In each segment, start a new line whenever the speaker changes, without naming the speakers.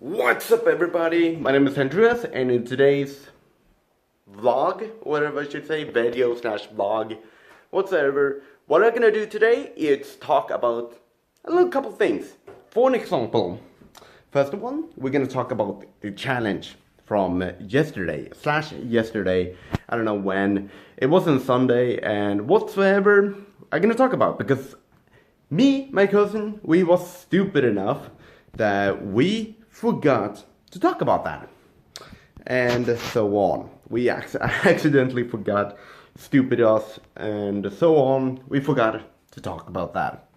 What's up everybody, my name is Andreas and in today's vlog, whatever I should say, video slash vlog, whatsoever, what I'm gonna do today is talk about a little couple things. For an example, first of all, we're gonna talk about the challenge from yesterday, I don't know when, it wasn't Sunday and whatsoever I'm gonna talk about because me, my cousin, we was stupid enough that we forgot to talk about that, and so on. We accidentally forgot, stupid us, and so on. We forgot to talk about that.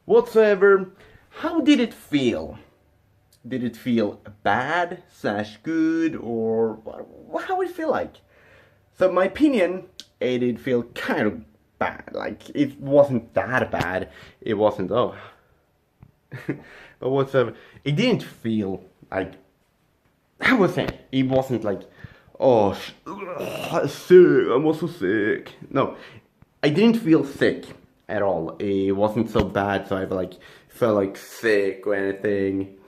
Whatsoever, how did it feel? Did it feel bad slash good, or how did it feel like? So my opinion, it did feel kind of bad. Like, it wasn't that bad. It wasn't, oh. But whatsoever, it didn't feel like, how was it? It wasn't like, oh, sick, I'm also sick. No, I didn't feel sick at all. It wasn't so bad, so I felt like sick or anything.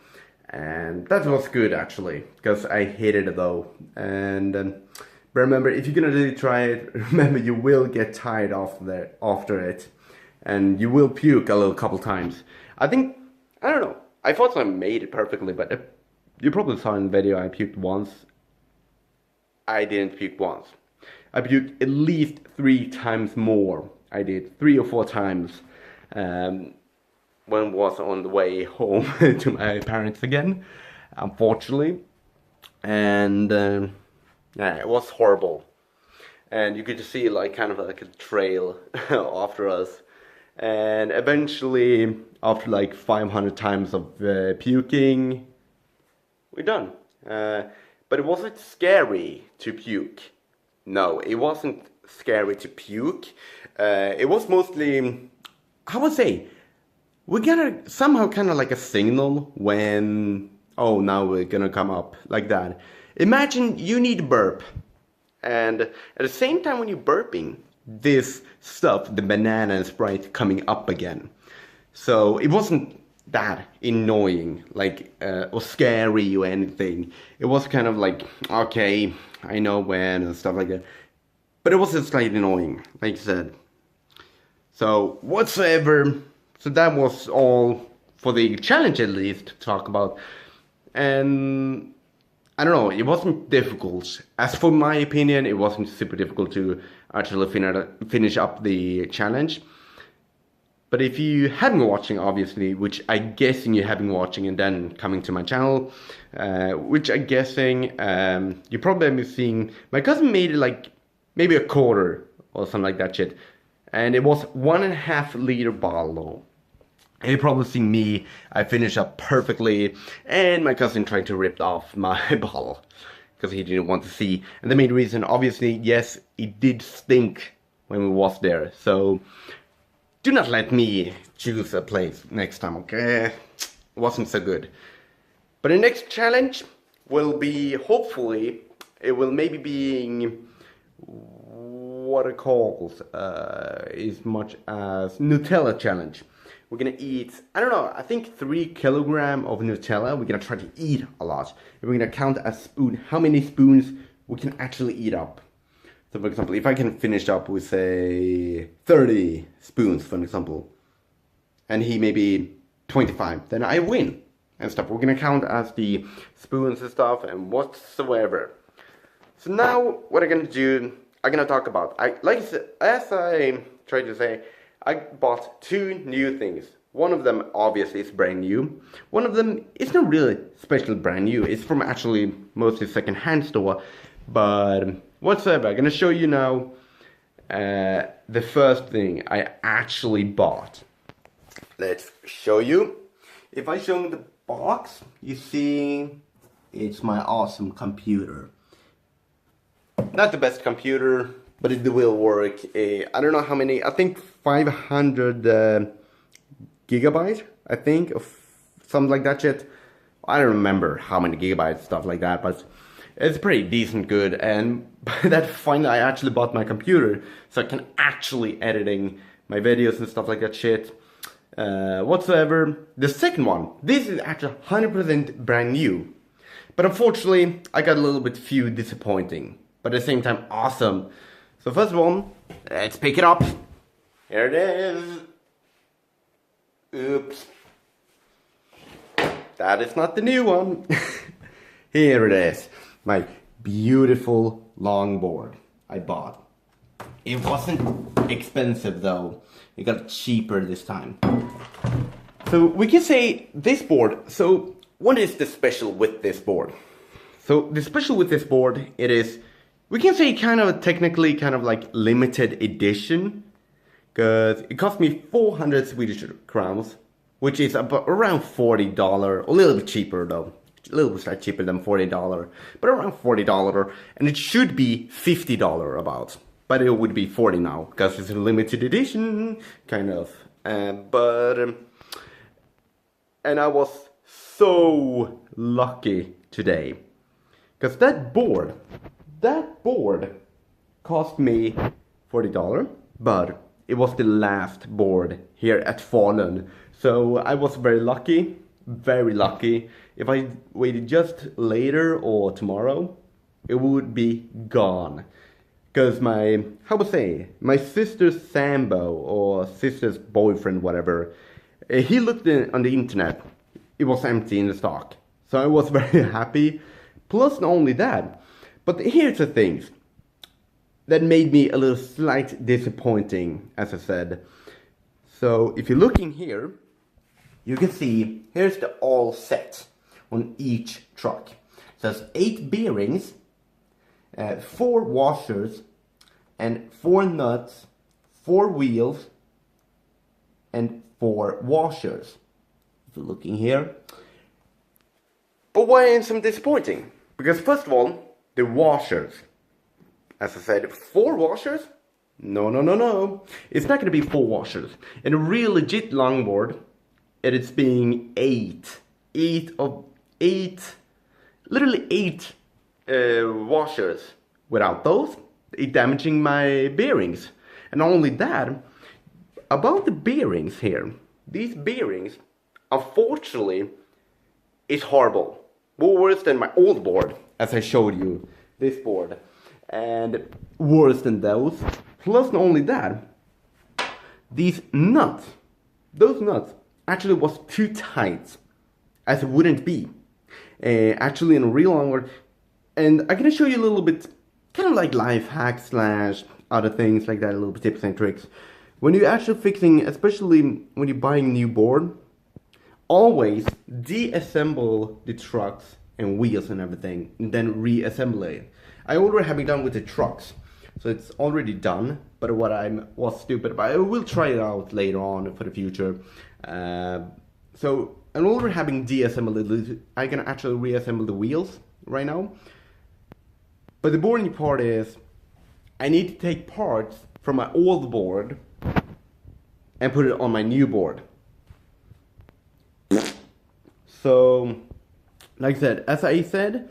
And that was good actually, because I hated it though. And but remember, if you're gonna really try it, remember you will get tired after it, and you will puke a little couple times. I don't know. I thought I made it perfectly, but you probably saw in the video I puked once. I didn't puke once. I puked at least 3 times more. I did 3 or 4 times when I was on the way home to my parents again, unfortunately. And yeah, it was horrible. And you could just see like kind of like a trail after us. And eventually, after like 500 times of puking, we're done. But it wasn't scary to puke. No, it wasn't scary to puke. It was mostly, I would say, we got somehow kind of like a signal when, oh, now we're gonna come up, like that. Imagine you need to burp. And at the same time when you're burping, this stuff, the banana and sprite, coming up again. So it wasn't that annoying, like, or scary or anything. It was kind of like, okay, I know when, and stuff like that. But it wasn't slightly annoying, like I said. So, whatsoever. So that was all for the challenge, at least, to talk about. And I don't know, it wasn't difficult. As for my opinion, it wasn't super difficult to actually finish up the challenge. But if you have been watching, obviously, which I'm guessing you have been watching and then coming to my channel, which I'm guessing you probably have been seeing, my cousin made it like maybe a quarter or something like that shit. And it was 1.5 liter bottle. And you probably seen me, I finished up perfectly, and my cousin tried to rip off my bottle because he didn't want to see. And the main reason, obviously, yes, it did stink when we was there. So do not let me choose a place next time, okay? It wasn't so good. But the next challenge will be, hopefully, it will maybe be what it calls as much as Nutella challenge. We're gonna eat, I don't know, I think 3 kilograms of Nutella. We're gonna try to eat a lot. And we're gonna count a spoon, how many spoons we can actually eat up. So for example, if I can finish up with say 30 spoons, for example, and he maybe 25, then I win and stuff. We're gonna count as the spoons and stuff and whatsoever. So now what I'm gonna do, I'm gonna talk about, like I said, as I tried to say, I bought 2 new things. One of them obviously is brand new. One of them is not really special brand new. It's from actually mostly second-hand store. But whatsoever, I'm gonna show you now the first thing I actually bought. Let's show you. If I show you the box, you see it's my awesome computer. Not the best computer, but it will work. I don't know how many, I think 500 gigabytes, I think, of something like that shit. I don't remember how many gigabytes, stuff like that, but it's pretty decent good. And by that finally I actually bought my computer, so I can actually editing my videos and stuff like that shit. whatsoever. The second one, this is actually 100% brand new. But unfortunately, I got a little bit few disappointing. But at the same time, awesome. So first one, let's pick it up. Here it is. Oops. That is not the new one. Here it is. My beautiful longboard I bought. It wasn't expensive though. It got cheaper this time. So we can say this board. So what is the special with this board? So the special with this board, it is, we can say kind of technically kind of like limited edition. Because it cost me 400 Swedish crowns. Which is about around $40. A little bit cheaper though. A little bit cheaper than $40. But around $40. And it should be $50 about. But it would be 40 now, because it's a limited edition, kind of. And I was so lucky today, because that board cost me $40, but it was the last board here at Falun. So I was very lucky, very lucky. If I waited just later or tomorrow, it would be gone. Because my sister's Sambo, or sister's boyfriend, whatever, he looked on the internet. It was empty in the stock. So I was very happy. Plus not only that, but here's the things that made me a little slight disappointing, as I said. So if you're looking here, you can see here's the all set on each truck. So there's 8 bearings, 4 washers, and 4 nuts, 4 wheels, and 4 washers. If you're looking here. But why am I disappointing? Because first of all, the washers. As I said, 4 washers? No. It's not going to be 4 washers. In a real legit longboard, it's being 8. 8, literally 8 washers. Without those, it damaging my bearings. And not only that, about the bearings here, these bearings, unfortunately, is horrible. More worse than my old board, as I showed you, this board. And worse than those. Plus not only that, these nuts, those nuts actually was too tight, as it wouldn't be. Actually in a real longboard. And I'm gonna show you a little bit, kind of like life hacks / other things like that, a little bit tips and tricks. When you're actually fixing, especially when you're buying a new board, always deassemble the trucks and wheels and everything, and then reassemble it. I already have it done with the trucks, so it's already done. But what I was stupid about, I will try it out later on for the future. So I'm already having deassembled it. I can actually reassemble the wheels right now. But the boring part is, I need to take parts from my old board and put it on my new board. So, like I said,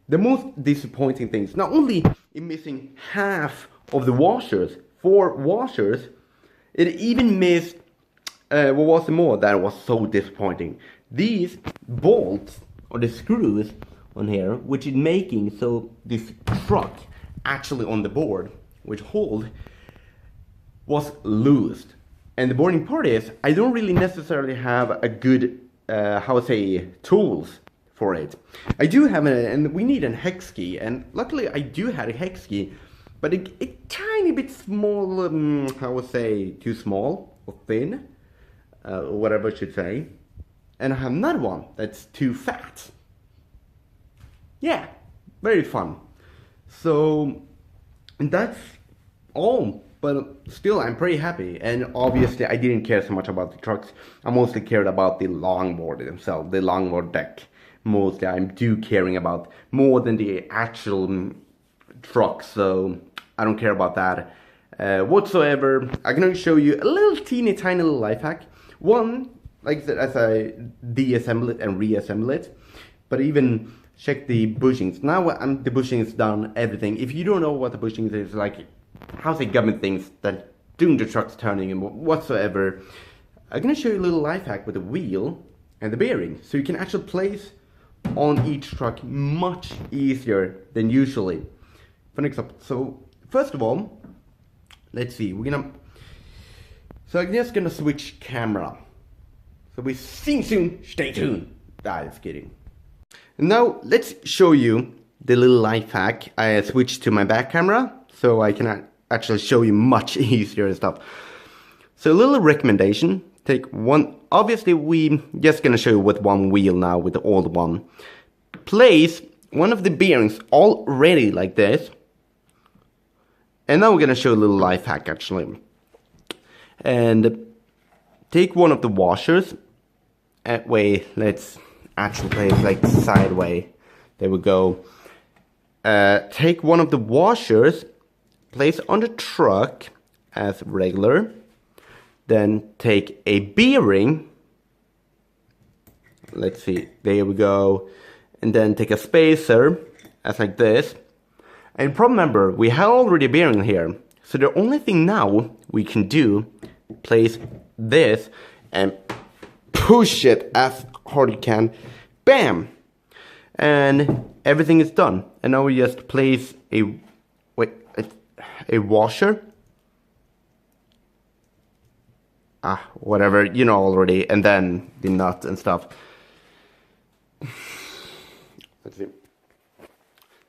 the most disappointing things, not only in missing half of the washers, 4 washers, it even missed, what was more that was so disappointing? These bolts, or the screws on here, which is making so this truck actually on the board, which hold, was loosed. And the boring part is, I don't really necessarily have a good, tools for it. I do have and we need a hex key, and luckily I do have a hex key, but it tiny bit small, too small or thin, whatever I should say. And I have another one that's too fat. Yeah, very fun. So, and that's all. But still, I'm pretty happy. And obviously, I didn't care so much about the trucks. I mostly cared about the longboard themselves, the longboard deck. Mostly, I'm caring about more than the actual truck. So, I don't care about that whatsoever. I'm going to show you a little tiny little life hack. One, like I said, as I deassemble it and reassemble it. But even check the bushings. Now the bushing is done, everything. If you don't know what the bushing is, like government things that doing the trucks turning and whatsoever, I'm gonna show you a little life hack with the wheel and the bearing, so you can actually place on each truck much easier than usually. For an example, so first of all, let's see, so I'm just gonna switch camera. So we see soon, stay tuned. Just kidding. Now let's show you the little life hack. I switched to my back camera so I can actually show you much easier and stuff. So a little recommendation, take one, obviously we just gonna show you with one wheel now with the old one. Place one of the bearings already like this. And now we're gonna show a little life hack actually. And take one of the washers. Wait, let's actually place like sideways. There we go. Take one of the washers, place on the truck as regular. Then take a bearing. Let's see, there we go. And then take a spacer as like this. And remember, we have already a bearing here. So the only thing now we can do, place this and push it as hard as you can. Bam! And everything is done. And now we just place a washer. Whatever, you know already. And then the nut and stuff. Let's see.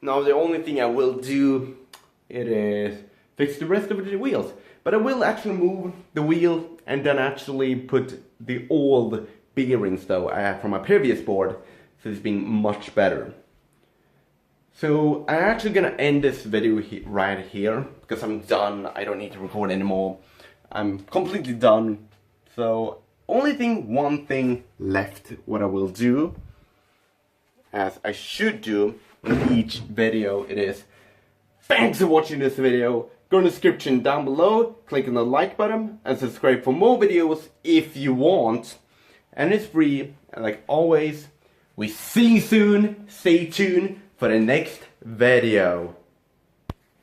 Now the only thing I will do, it is fix the rest of the wheels. But I will actually move the wheel and then actually put the old bearings though I have from my previous board. So it's been much better. So I'm actually gonna end this video right here because I'm done. I don't need to record anymore. I'm completely done. So one thing left what I will do, as I should do in each video, it is thanks for watching this video. Go in the description down below, click on the like button and subscribe for more videos if you want. And it's free, and like always, we see you soon. Stay tuned for the next video.